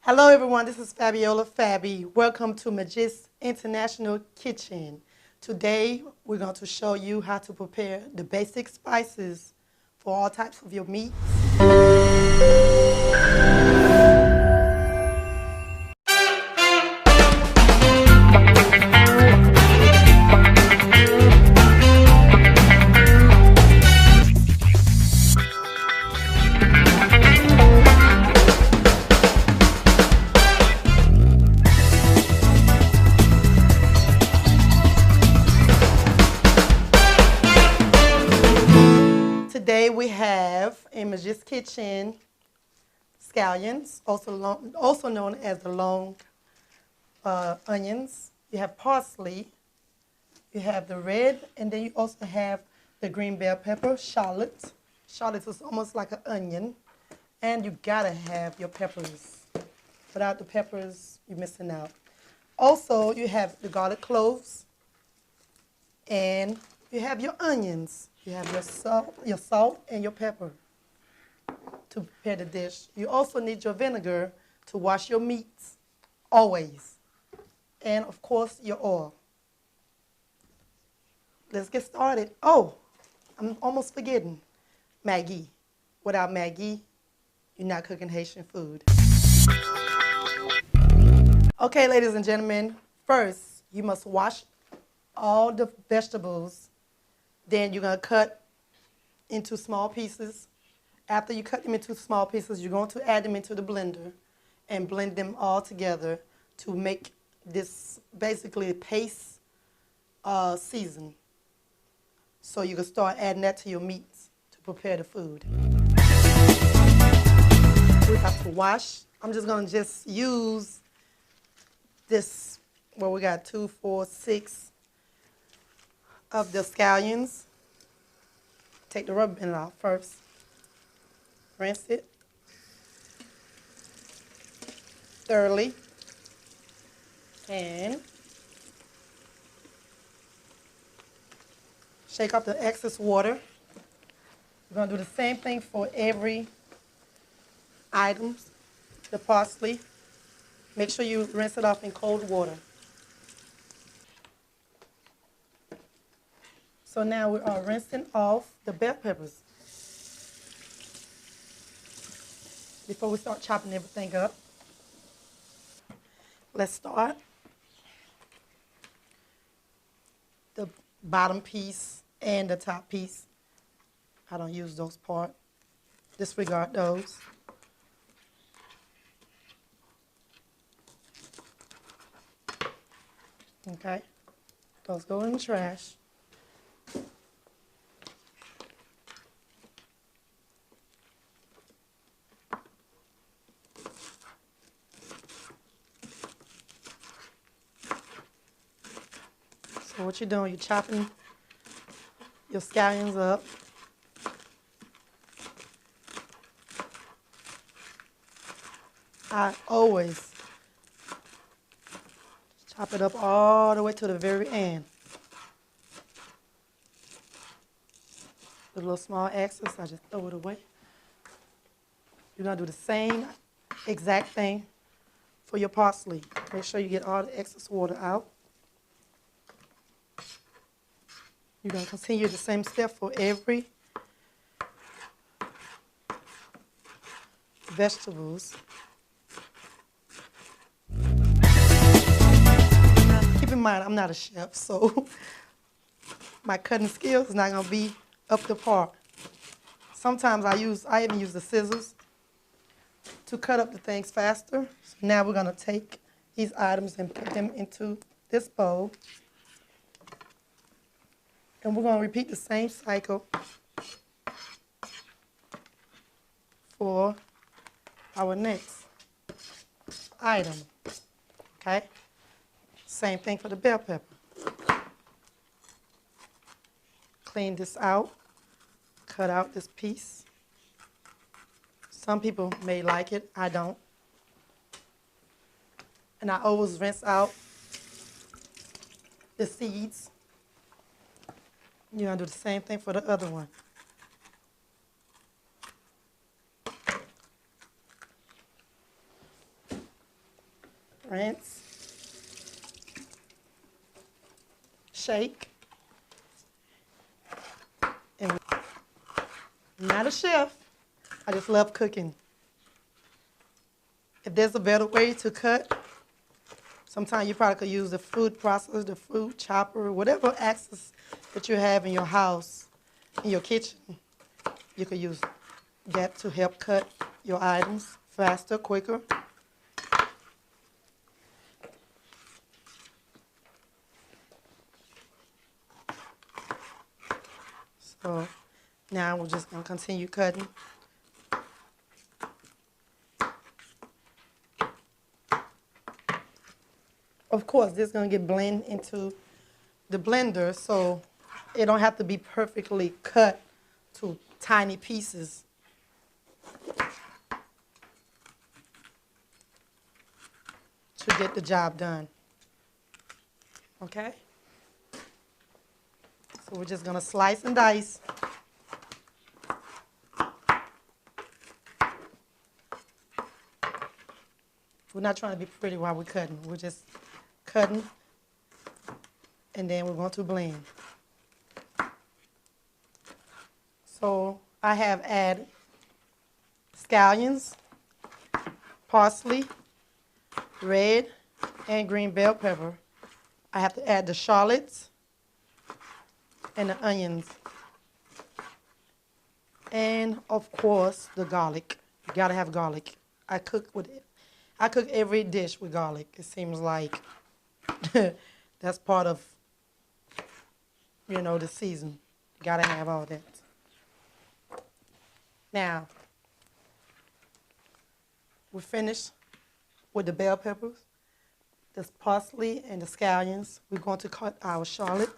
Hello everyone, this is Fabiola Fabi. Welcome to Medjy'S International Kitchen. Today we're going to show you how to prepare the basic spices for all types of your meats. Today we have in Medjy'S Kitchen scallions, also known as the long onions. You have parsley, you have the red, and then you also have the green bell pepper, shallot. Shallot is almost like an onion, and you gotta have your peppers. Without the peppers, you're missing out. Also, you have the garlic cloves, and you have your onions. You have your salt and your pepper to prepare the dish. You also need your vinegar to wash your meats, always. And of course, your oil. Let's get started. Oh, I'm almost forgetting. Maggi. Without Maggi, you're not cooking Haitian food. Okay, ladies and gentlemen, first, you must wash all the vegetables. Then you're going to cut into small pieces. After you cut them into small pieces, you're going to add them into the blender and blend them all together to make this basically paste season. So you can start adding that to your meats to prepare the food. We have to wash. I'm just going to use this, well, we got 2, 4, 6 of the scallions. Take the rubber band off first. Rinse it thoroughly. And shake off the excess water. We're going to do the same thing for every item. The parsley. Make sure you rinse it off in cold water. So now we are rinsing off the bell peppers before we start chopping everything up. Let's start. The bottom piece and the top piece. I don't use those parts. Disregard those. Okay, those go in the trash. So what you're doing, you're chopping your scallions up. I always chop it up all the way to the very end. The little small excess, I just throw it away. You're gonna do the same exact thing for your parsley. Make sure you get all the excess water out. You're gonna continue the same step for every vegetables. Keep in mind, I'm not a chef, so my cutting skills is not gonna be up to par. Sometimes I even use the scissors to cut up the things faster. So now we're gonna take these items and put them into this bowl. And we're gonna repeat the same cycle for our next item, okay? Same thing for the bell pepper. Clean this out, cut out this piece. Some people may like it, I don't. And I always rinse out the seeds. You're gonna do the same thing for the other one. Rinse. Shake. And I'm not a chef. I just love cooking. If there's a better way to cut, sometimes you probably could use the food processor, the food chopper, whatever access that you have in your house, in your kitchen. You could use that to help cut your items faster, quicker. So now we're just going to continue cutting. Of course, this is going to get blended into the blender, so it don't have to be perfectly cut to tiny pieces. To get the job done. Okay? So we're just going to slice and dice. We're not trying to be pretty while we're cutting. We're just cutting, and then we're going to blend. So I have added scallions, parsley, red and green bell pepper. I have to add the shallots and the onions. And of course the garlic. You gotta have garlic. I cook with it. I cook every dish with garlic. It seems like that's part of, you know, the season. You gotta have all that. Now, we're finished with the bell peppers, the parsley, and the scallions. We're going to cut our shallot.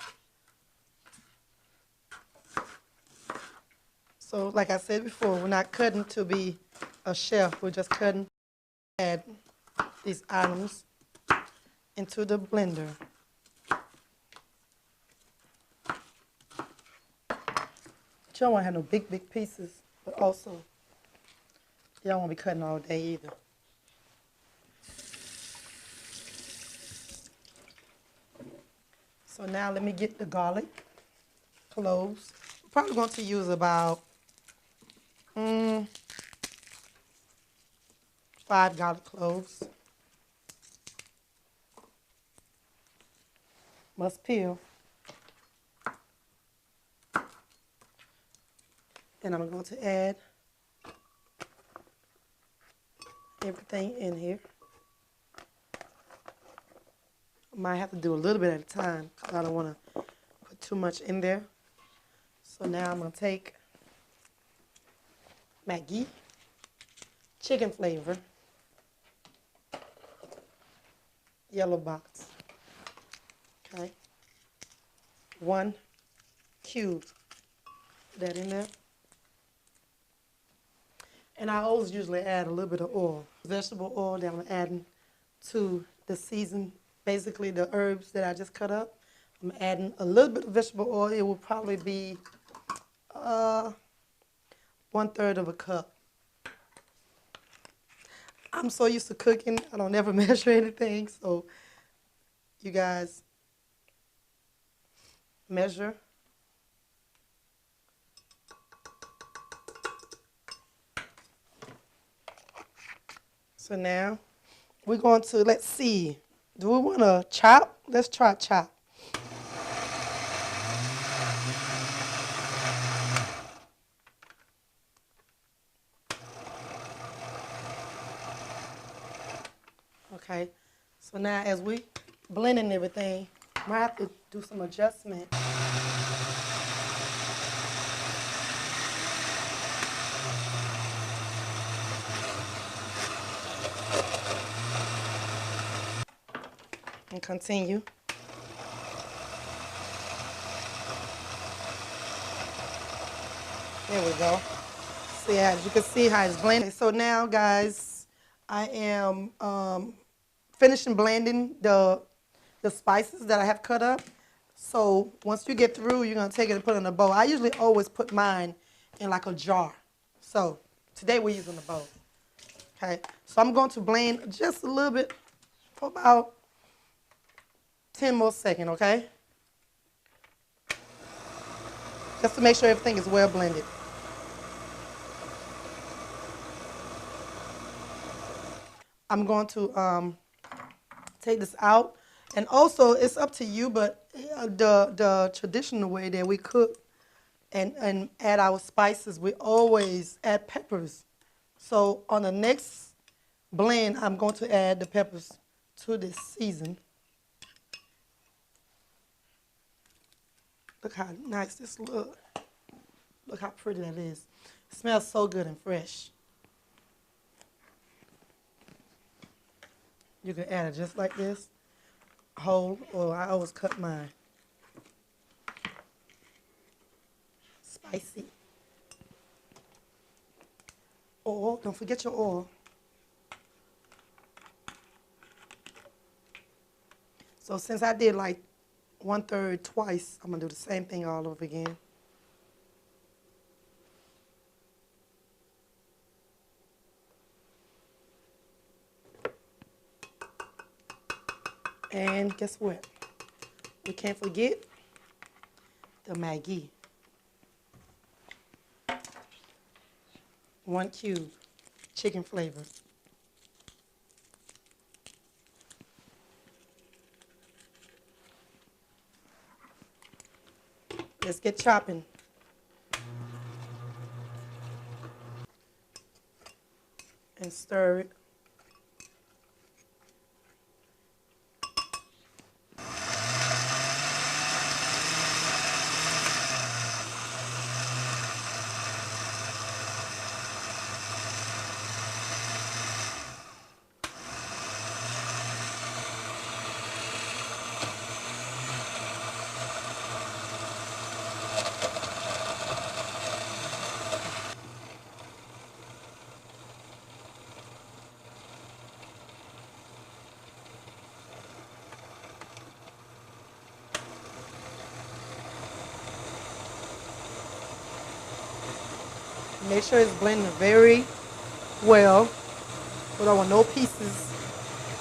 So, like I said before, we're not cutting to be a chef. We're just cutting, add these items into the blender. You don't want to have no big pieces, but also you don't want to be cutting all day either. So now let me get the garlic cloves. I'm probably going to use about 5 garlic cloves. Must peel. And I'm going to add everything in here. I might have to do a little bit at a time because I don't want to put too much in there. So now I'm going to take Maggi, chicken flavor, yellow box, okay, 1 cube, put that in there. And I always usually add a little bit of oil, vegetable oil that I'm adding to the season, basically the herbs that I just cut up. I'm adding a little bit of vegetable oil. It will probably be 1/3 of a cup. I'm so used to cooking, I don't ever measure anything, so you guys measure. So now we're going to, let's see, do we want to chop? Let's try chop. Okay, so now as we blending everything, I might have to do some adjustment. And continue. There we go. See, as you can see how it's blended. So now, guys, I am finishing blending the spices that I have cut up. So once you get through, you're gonna take it and put it in a bowl. I usually always put mine in like a jar. So today we're using a bowl. Okay, so I'm going to blend just a little bit for about 10 more seconds, okay? Just to make sure everything is well blended. I'm going to take this out. And also, it's up to you, but the traditional way that we cook and add our spices, we always add peppers. So on the next blend, I'm going to add the peppers to this season. Look how nice this looks. Look how pretty that is. It smells so good and fresh. You can add it just like this, whole, or I always cut mine. Spicy. Oil, don't forget your oil. So since I did like 1/3 twice, I'm gonna do the same thing all over again. And guess what? We can't forget the Maggi. 1 cube, chicken flavor. Let's get chopping. And stir it. Make sure it's blending very well. We don't want no pieces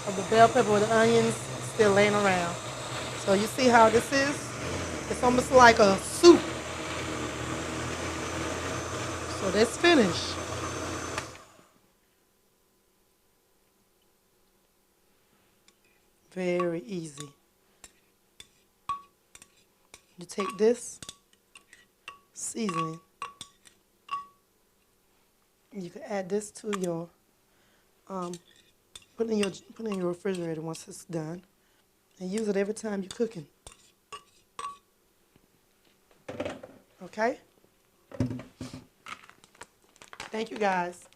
of the bell pepper or the onions still laying around. So you see how this is? It's almost like a soup. So that's finished. Very easy. You take this seasoning. You can add this to your, put it in your refrigerator once it's done, and use it every time you're cooking. Okay? Thank you guys.